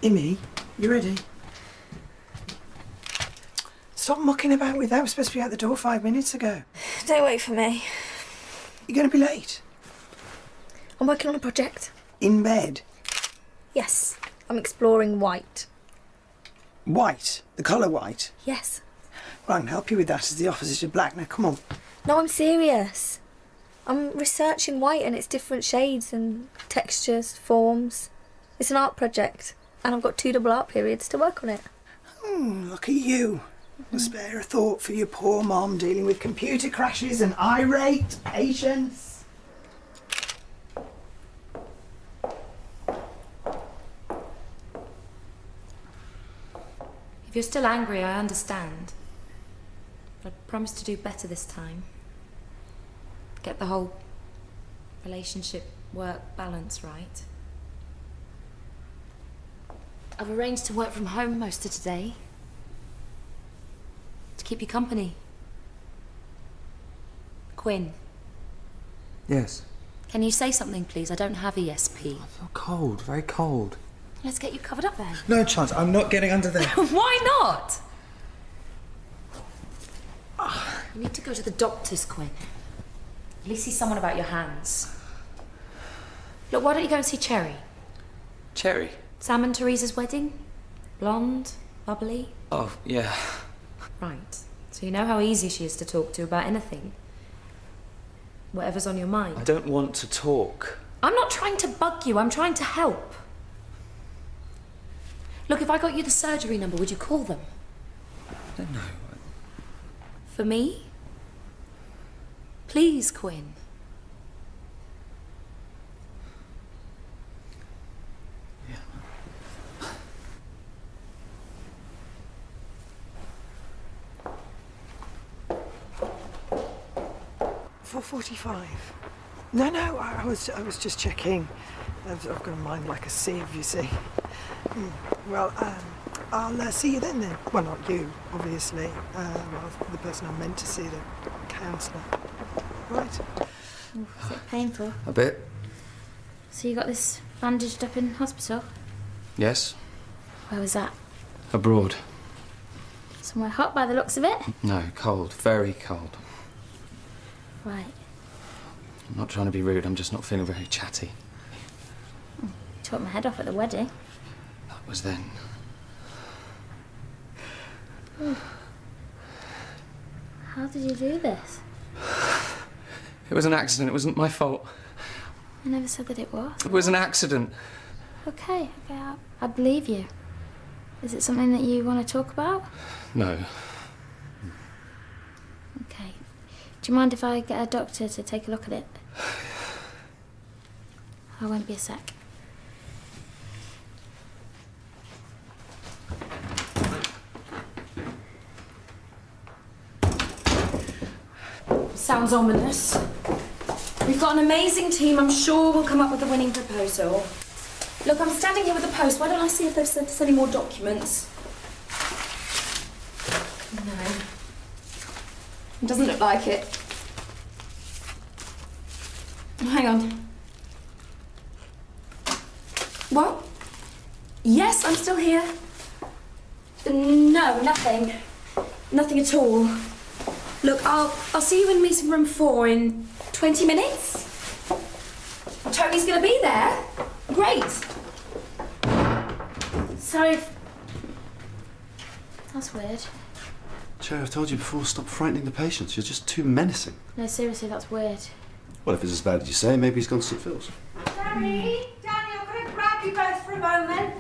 Imi, you ready? Stop mucking about with that. We're supposed to be out the door 5 minutes ago. Don't wait for me. You're going to be late. I'm working on a project. In bed? Yes, I'm exploring white. White? The colour white? Yes. Well, I can help you with that as the opposite of black. Now, come on. No, I'm serious. I'm researching white and its different shades and textures, forms. It's an art project, and I've got 2 double art periods to work on it. Oh, look at you. We'll spare a thought for your poor mom dealing with computer crashes and irate patients. If you're still angry, I understand. But I promise to do better this time. Get the whole relationship-work balance right. I've arranged to work from home most of today. To keep you company. Quinn. Yes? Can you say something, please? I don't have ESP. I feel cold, very cold. Let's get you covered up then. No chance, I'm not getting under there. Why not? You need to go to the doctor's, Quinn. At least see someone about your hands. Look, why don't you go and see Cherry? Cherry? Sam and Teresa's wedding? Blonde, bubbly? Oh, yeah. Right. So you know how easy she is to talk to about anything. Whatever's on your mind. I don't want to talk. I'm not trying to bug you, I'm trying to help. Look, if I got you the surgery number, would you call them? I don't know. For me? Please, Quinn. Yeah. 4:45. No, I was just checking. I've got a mind like a sieve, you see. Well, I'll see you then. Well, not you, obviously. Well, the person I'm meant to see, the counsellor. Right? Is it painful? A bit. So you got this bandaged up in hospital? Yes? Where was that? Abroad. Somewhere hot by the looks of it? No, cold. Very cold. Right. I'm not trying to be rude, I'm just not feeling very chatty. You took my head off at the wedding. That was then. How did you do this? It was an accident, it wasn't my fault. I never said that it was. It was an accident. Okay, I believe you. Is it something that you want to talk about? No. Okay. Do you mind if I get a doctor to take a look at it? I won't be a sec. Sounds ominous. We've got an amazing team. I'm sure we'll come up with a winning proposal. Look, I'm standing here with the post. Why don't I see if they've sent us any more documents? No. It doesn't look like it. Hang on. What? Yes, I'm still here. No, nothing. Nothing at all. Look, I'll see you in meeting room 4 in 20 minutes. Tony's gonna be there. Great. Sorry. That's weird. Cherry, I've told you before, stop frightening the patients. You're just too menacing. No, seriously, that's weird. Well, if it's as bad as you say, maybe he's gone to St Phil's. Danny, I'm going to grab you both for a moment.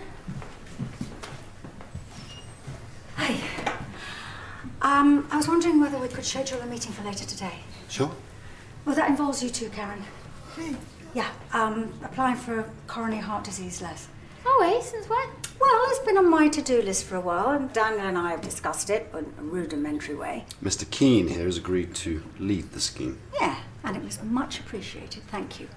Hey. I was wondering whether we could schedule a meeting for later today. Sure. Well, that involves you too, Karen. Yeah, applying for a coronary heart disease les. Oh, wait, since when? Well, it's been on my to-do list for a while, and Daniel and I have discussed it in a rudimentary way. Mr Keane here has agreed to lead the scheme. Yeah, and it was much appreciated, thank you.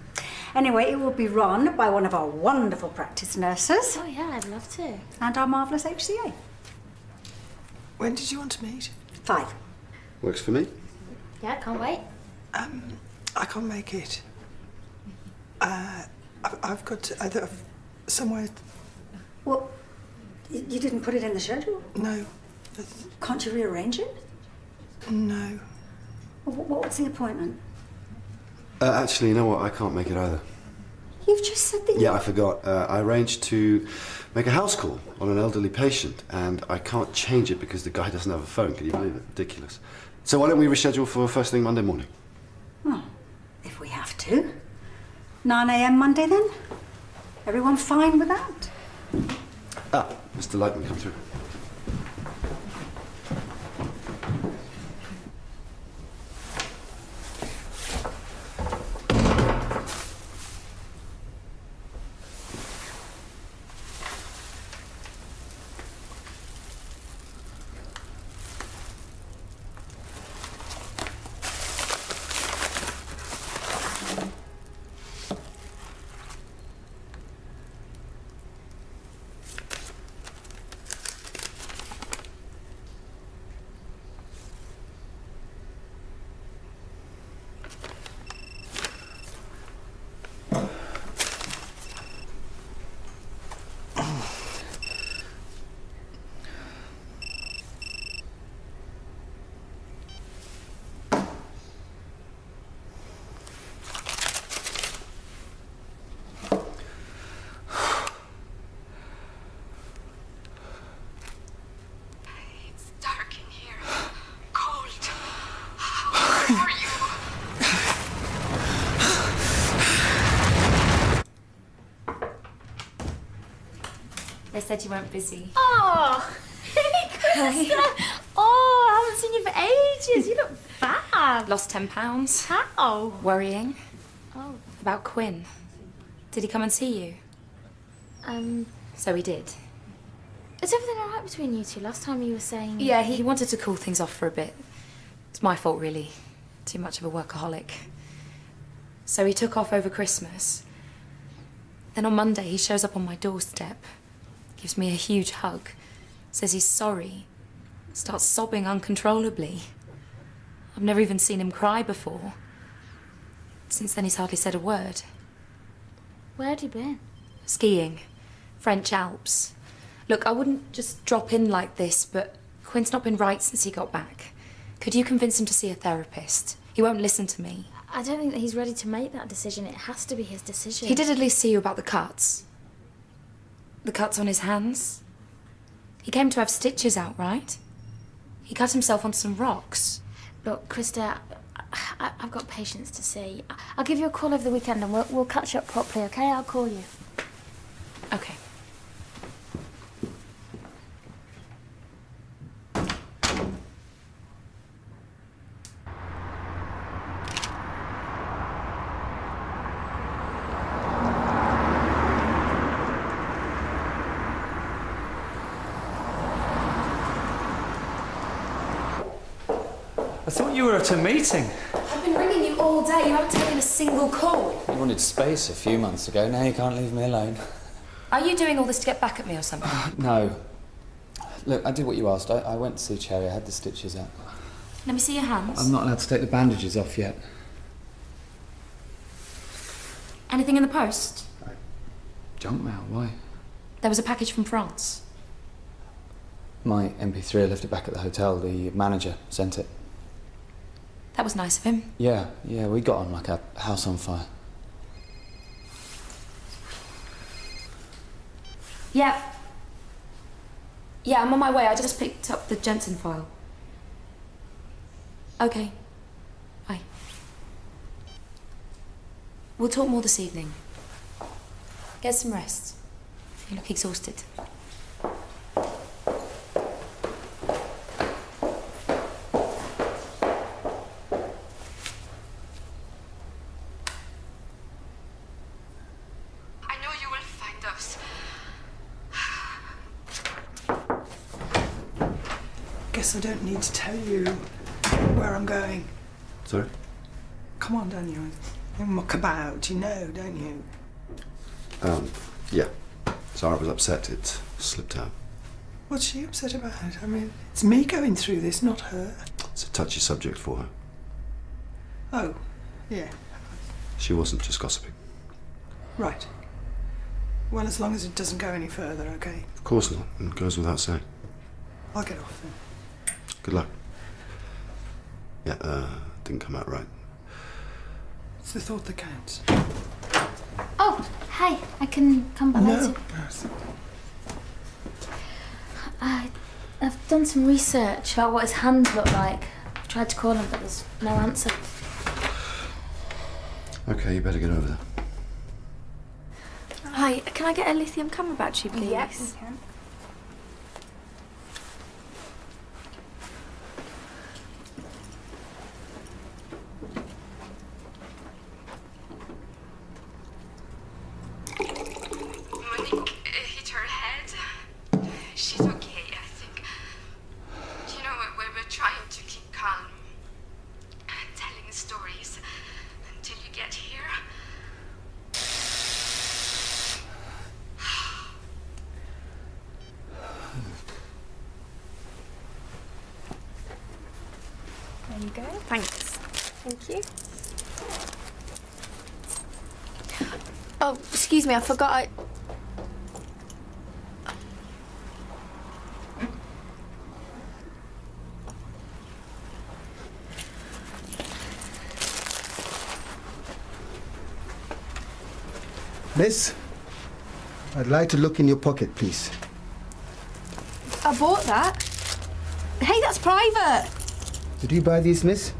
Anyway, it will be run by one of our wonderful practice nurses. Oh, yeah, I'd love to. And our marvellous HCA. When did you want to meet? 5. Works for me. Yeah, can't wait. I can't make it. I've got to, somewhere. Well, You didn't put it in the schedule? No. Can't you rearrange it? No. What's the appointment? Actually, you know what? I can't make it either. You've just said that you... Yeah, I forgot. I arranged to make a house call on an elderly patient, and I can't change it because the guy doesn't have a phone. Can you believe it? Ridiculous. So why don't we reschedule for first thing Monday morning? Well, if we have to. 9 a.m. Monday, then? Everyone fine with that? Ah, Mr. Lightman, come through. They said you weren't busy. Oh, hey, Krista. Oh, I haven't seen you for ages. You look fab. Lost 10 pounds. How? Worrying. Oh. About Quinn. Did he come and see you? So he did. Is everything all right between you two? Last time you were saying... Yeah, he wanted to cool things off for a bit. It's my fault, really. Too much of a workaholic. So he took off over Christmas. Then on Monday, he shows up on my doorstep, gives me a huge hug, says he's sorry, starts sobbing uncontrollably. I've never even seen him cry before. Since then, he's hardly said a word. Where had you been? Skiing. French Alps. Look, I wouldn't just drop in like this, but Quinn's not been right since he got back. Could you convince him to see a therapist? He won't listen to me. I don't think that he's ready to make that decision. It has to be his decision. He did at least see you about the cuts. The cuts on his hands. He came to have stitches out, right? He cut himself on some rocks. Look, Krista, I've got patients to see. I'll give you a call over the weekend and we'll catch up properly, okay? I'll call you. Okay. I thought you were at a meeting. I've been ringing you all day. You haven't taken a single call. You wanted space a few months ago. Now you can't leave me alone. Are you doing all this to get back at me or something? No. Look, I did what you asked. I went to see Cherry. I had the stitches out. Let me see your hands. I'm not allowed to take the bandages off yet. Anything in the post? Junk mail, why? There was a package from France. My MP3, I left it back at the hotel. The manager sent it. That was nice of him. Yeah, we got on like a house on fire. Yeah. Yeah, I'm on my way. I just picked up the Jensen file. Okay. Bye. We'll talk more this evening. Get some rest. You look exhausted. Guess I don't need to tell you where I'm going. Sorry? Come on, don't you? You muck about, you know, don't you? Yeah. Zara was upset. It slipped out. What's she upset about? I mean, it's me going through this, not her. It's a touchy subject for her. Oh, yeah. She wasn't just gossiping. Right. Well, as long as it doesn't go any further, okay? Of course not. It goes without saying. I'll get off then. Good luck. Yeah, didn't come out right. It's the thought that counts. Oh, hi. I can come back later. I've done some research about what his hand looked like. I've tried to call him, but there's no answer. Okay, you better get over there. Hi, can I get a lithium camera battery, please? Yes, you can. Monique hit her head. She's okay, I think. You know, we're trying to keep calm, telling stories until you get here. There you go. Thanks. Thank you. Oh, excuse me, I forgot Miss, I'd like to look in your pocket, please. I bought that. Hey, that's private. Did you buy these, miss?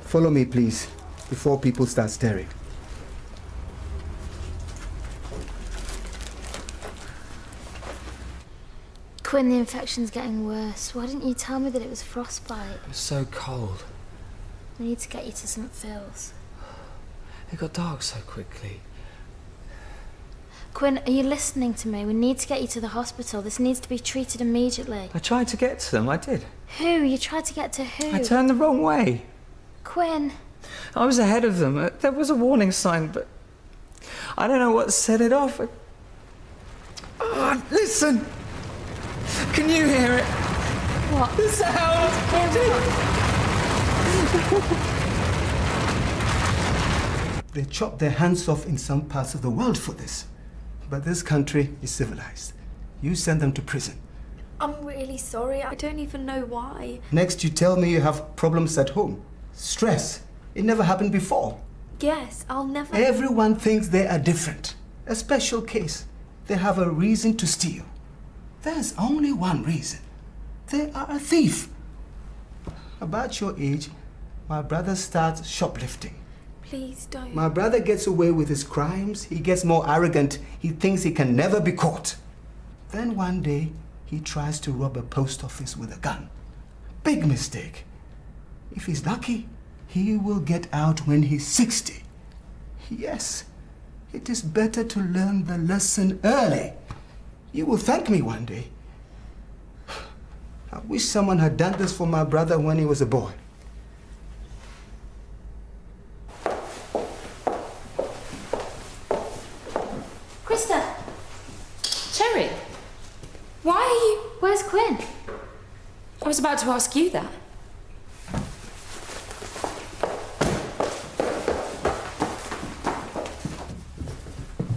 Follow me, please, before people start staring. Quinn, the infection's getting worse. Why didn't you tell me that it was frostbite? It was so cold. I need to get you to St. Phil's. It got dark so quickly. Quinn, are you listening to me? We need to get you to the hospital. This needs to be treated immediately. I tried to get to them, I did. Who? You tried to get to who? I turned the wrong way. Quinn. I was ahead of them. There was a warning sign, but I don't know what set it off. Oh, listen! Can you hear it? What? The sound! They chop their hands off in some parts of the world for this. But this country is civilized. You send them to prison. I'm really sorry. I don't even know why. Next, you tell me you have problems at home. Stress. It never happened before. Yes, I'll never... Everyone thinks they are different. A special case. They have a reason to steal. There's only one reason. They are a thief. About your age, my brother starts shoplifting. Please don't. My brother gets away with his crimes. He gets more arrogant. He thinks he can never be caught. Then one day, he tries to rob a post office with a gun. Big mistake. If he's lucky, he will get out when he's 60. Yes, it is better to learn the lesson early. You will thank me one day. I wish someone had done this for my brother when he was a boy. Krista! Cherry, why are you... Where's Quinn? I was about to ask you that.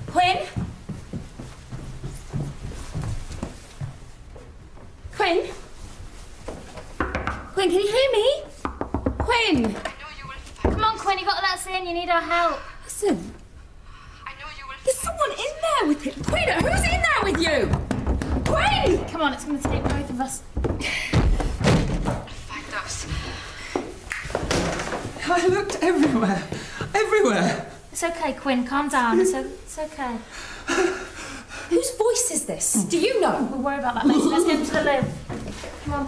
Quinn? Quinn? Quinn, can you hear me? Quinn! Come on, Quinn, you got to let us in. You need our help. Listen. There's someone in there with him. Quinn, who's in there with you? Quinn! Come on, it's going to take both of us. Find us. I looked everywhere. Everywhere. It's okay, Quinn. Calm down. It's okay. Whose voice is this? Do you know? We'll worry about that later. Let's get into the loo. Come on.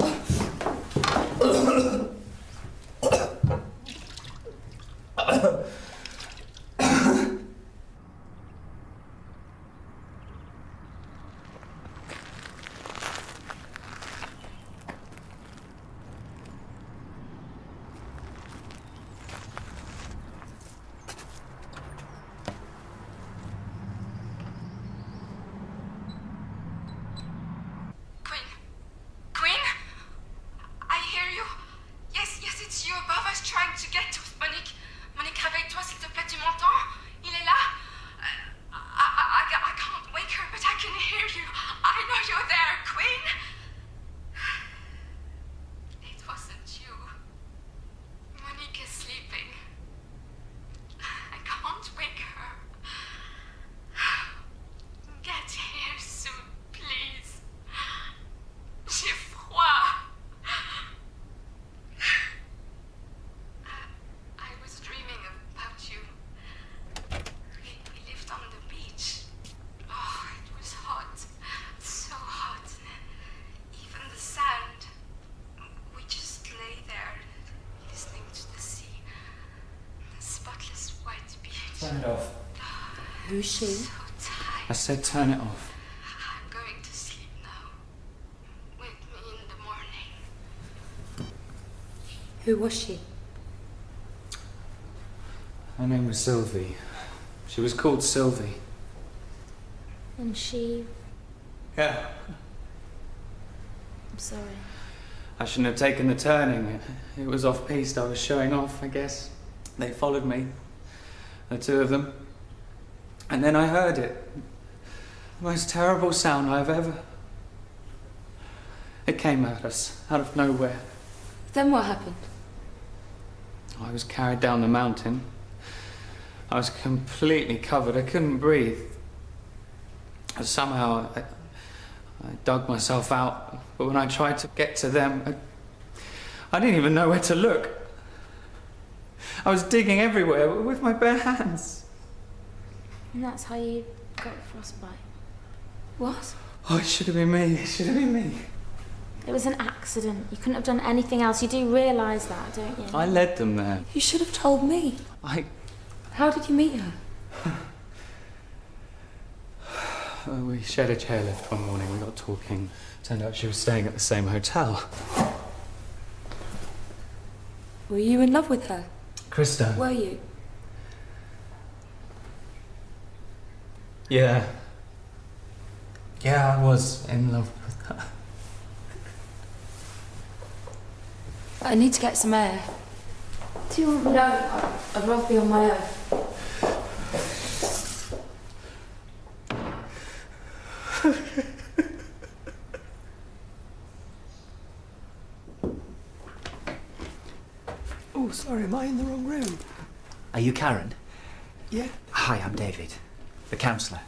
Yes, it's you above us trying to get to us. Monique, have it to us Turn it off. Who's she? So tired. I said turn it off. I'm going to sleep now. Wake me in the morning. Who was she? Her name was Sylvie. She was called Sylvie. And she... Yeah. I'm sorry. I shouldn't have taken the turning. It was off-piste. I was showing off, I guess. They followed me. The two of them. And then I heard it. The most terrible sound I've ever... It came at us, out of nowhere. Then what happened? I was carried down the mountain. I was completely covered. I couldn't breathe. Somehow I dug myself out, but when I tried to get to them, I didn't even know where to look. I was digging everywhere with my bare hands. And that's how you got frostbite. What? Oh, it should have been me. It should have been me. It was an accident. You couldn't have done anything else. You do realise that, don't you? I led them there. You should have told me. How did you meet her? We shared a chairlift one morning. We got talking. Turned out she was staying at the same hotel. Were you in love with her? Krista. Were you? Yeah. Yeah, I was in love with her. I need to get some air. Do you want me? No, I'd rather be on my own. Oh, sorry, am I in the wrong room? Are you Karen? Yeah. Hi, I'm David, the counsellor.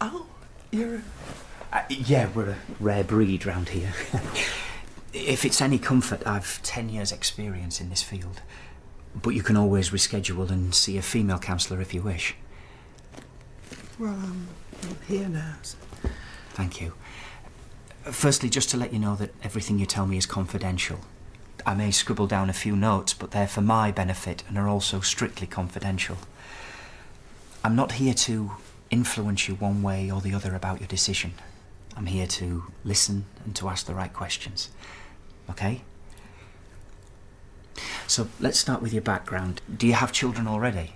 Oh, you're a... Yeah, we're a rare breed round here. If it's any comfort, I've 10 years' experience in this field. But you can always reschedule and see a female counsellor if you wish. Well, I'm here now, so... Thank you. Firstly, just to let you know that everything you tell me is confidential. I may scribble down a few notes, but they're for my benefit and are also strictly confidential. I'm not here to influence you one way or the other about your decision. I'm here to listen and to ask the right questions. Okay? So let's start with your background. Do you have children already?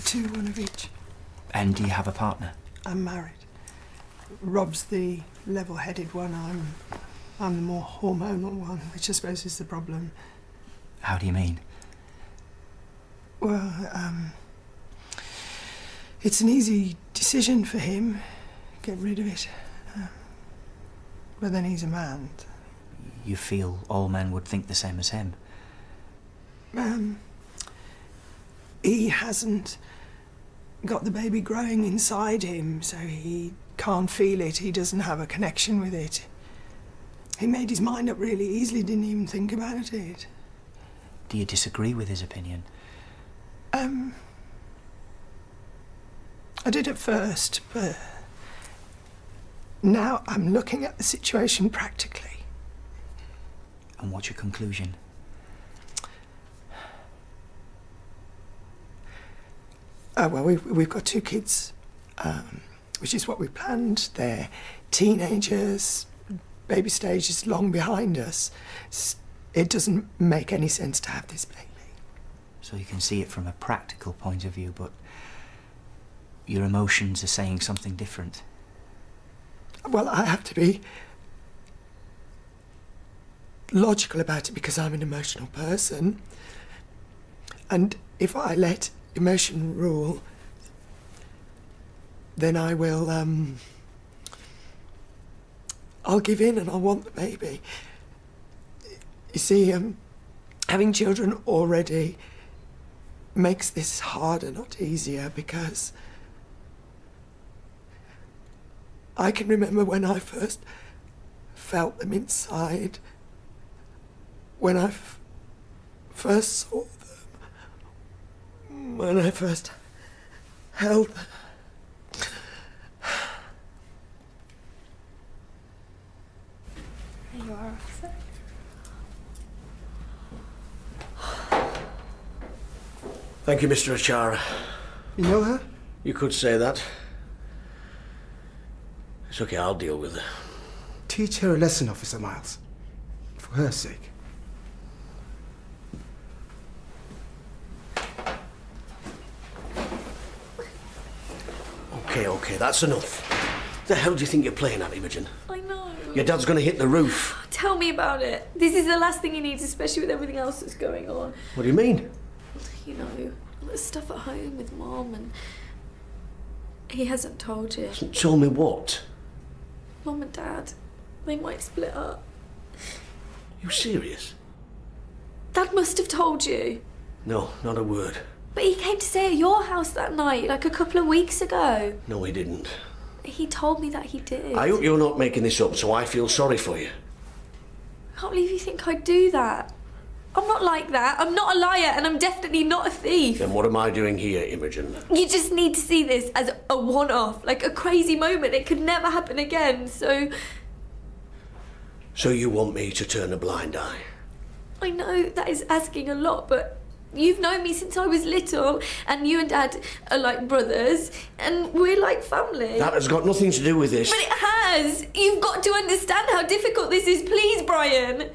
2, 1 of each. And do you have a partner? I'm married. Rob's the level-headed one. I'm the more hormonal one, which I suppose is the problem. How do you mean? Well, it's an easy decision for him. Get rid of it. But then he's a man. You feel all men would think the same as him? He hasn't got the baby growing inside him, so he can't feel it. He doesn't have a connection with it. He made his mind up really easily, didn't even think about it. Do you disagree with his opinion? I did at first, but now I'm looking at the situation practically. And what's your conclusion? Well, we've got 2 kids, which is what we planned. They're teenagers, baby stage is long behind us. It doesn't make any sense to have this baby. So you can see it from a practical point of view, but your emotions are saying something different. Well, I have to be logical about it because I'm an emotional person. And if I let emotion rule, then I will, I'll give in and I'll want the baby. You see, having children already makes this harder, not easier, because I can remember when I first felt them inside, when I first saw them, when I first held them. You are, officer. Thank you, Mr. Achara. You know her? You could say that. It's okay, I'll deal with her. Teach her a lesson, Officer Miles. For her sake. Okay, that's enough. The hell do you think you're playing at, Imogen? I know. Your dad's gonna hit the roof. Tell me about it. This is the last thing he needs, especially with everything else that's going on. What do you mean? You know, the stuff at home with Mom, and he hasn't told you. Hasn't told me what? Mom and Dad, they might split up. You serious? Dad must have told you. No, not a word. But he came to stay at your house that night, like a couple of weeks ago. No, he didn't. He told me that he did. I hope you're not making this up, so I feel sorry for you. I can't believe you think I'd do that. I'm not like that. I'm not a liar, and I'm definitely not a thief. Then what am I doing here, Imogen? You just need to see this as a one-off, like a crazy moment. It could never happen again, so... So you want me to turn a blind eye? I know that is asking a lot, but you've known me since I was little, and you and Dad are like brothers, and we're like family. That has got nothing to do with this. But it has! You've got to understand how difficult this is. Please, Brian!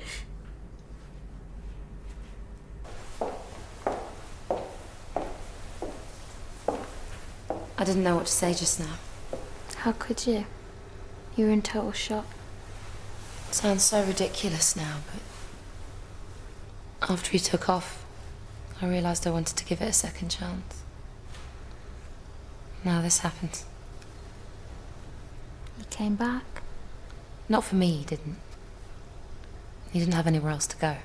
I didn't know what to say just now. How could you? You were in total shock. It sounds so ridiculous now, but after he took off, I realised I wanted to give it a second chance. Now this happens. He came back. Not for me, he didn't. He didn't have anywhere else to go.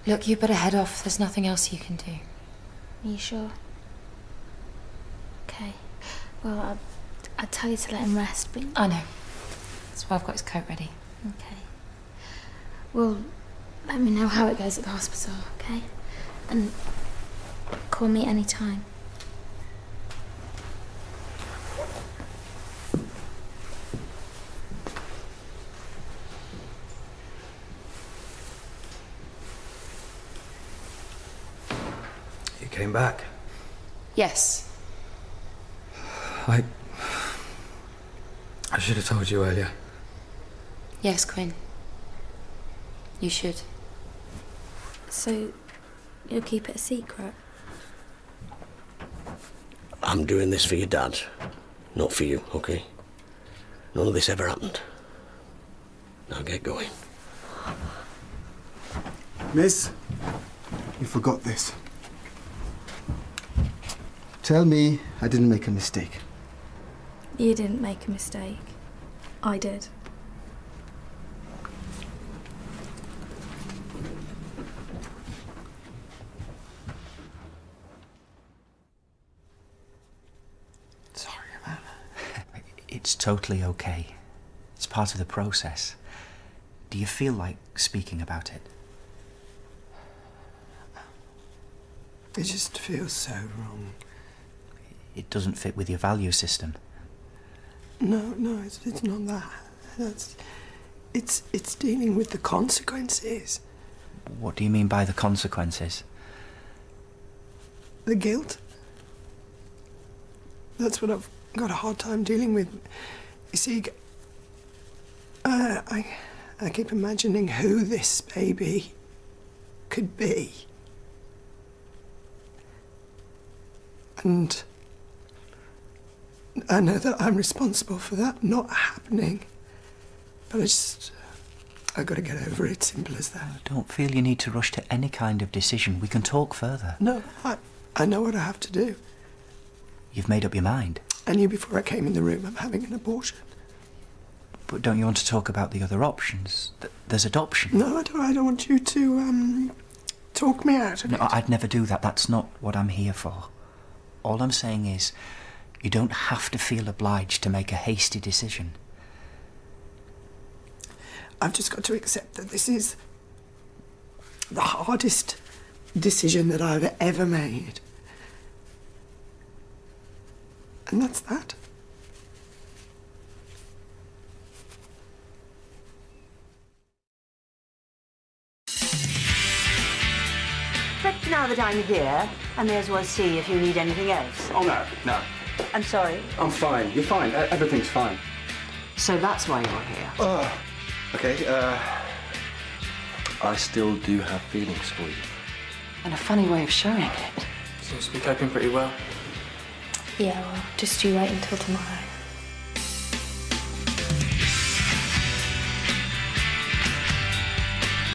Look, you better head off. There's nothing else you can do. Are you sure? Okay. Well, I'd tell you to let him rest, but... I know. That's why I've got his coat ready. Okay. Well, let me know how it goes at the hospital, okay? And call me any time. You came back? Yes. I should have told you earlier. Yes, Quinn. You should. So, you'll keep it a secret? I'm doing this for your dad, not for you, okay? None of this ever happened. Now get going. Miss, you forgot this. Tell me I didn't make a mistake. You didn't make a mistake. I did. Sorry, man. It's totally okay. It's part of the process. Do you feel like speaking about it? It just feels so wrong. It doesn't fit with your value system. No, it's not that. It's dealing with the consequences. What do you mean by the consequences? The guilt. That's what I've got a hard time dealing with. You see, I keep imagining who this baby could be. And I know that I'm responsible for that not happening. But I've got to get over it, simple as that. I don't feel you need to rush to any kind of decision. We can talk further. No, I know what I have to do. You've made up your mind. I knew before I came in the room I'm having an abortion. But don't you want to talk about the other options? There's adoption. No, I don't want you to, talk me out of it. No, I'd never do that. That's not what I'm here for. All I'm saying is, you don't have to feel obliged to make a hasty decision. I've just got to accept that this is the hardest decision that I've ever made. And that's that. But now that I'm here, I may as well see if you need anything else. Oh, no, no. I'm sorry. I'm fine. You're fine. Everything's fine. So that's why you're here. Okay, I still do have feelings for you. And a funny way of showing it. Seems to be coping pretty well. Yeah, well, just you wait until tomorrow.